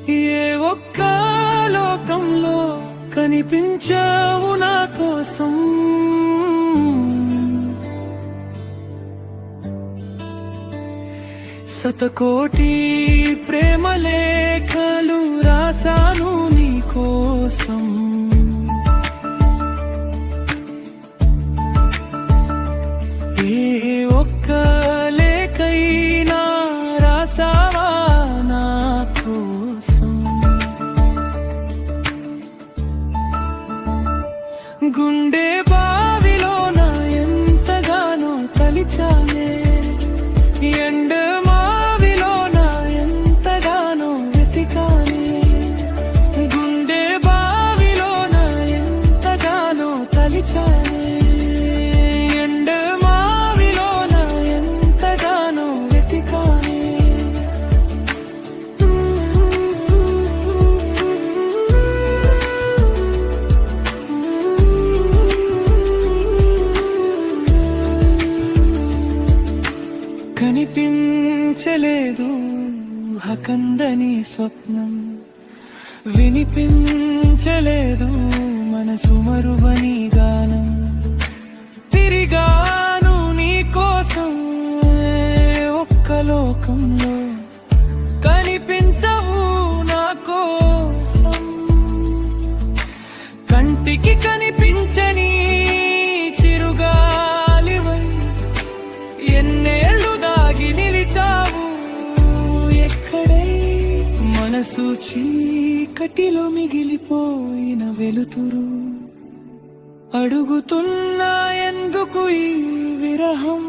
ఏ ఒక్క లోకంలో కనిపించావు నా కోసం. శతకోటి ప్రేమ లేఖలు రాసాను నీ కోసం. ఏ ఒక్క లేఖైనా రాసావా నా కోసం. గుండె బావిలోన ఎంతగానో తలిచానే, ఎండ మావిలోన ఎంతగానో వెతికానే. గుండె బావిలోన ఎంతగానో తలిచానే, ఎండ మావిలోన ఎంతగానో వెతికానే. కనిపించలేదు హకందని స్వప్నం, వినిపించలేదు మనసు మరువని గానం. తిరిగాను నీ కోసం ఒక్క లోకంలో, కనిపించవు నా కోసం. కంటికి కనిపించని చిరుగాలివై ఎన్నేళ్ళు దాగి నిలిచావు ఎక్కడై. మనసు చీకటిలో మిగిలిపోయిన వెలుతురు, అడుగుతున్నా ఎందుకు ఈ విరహం.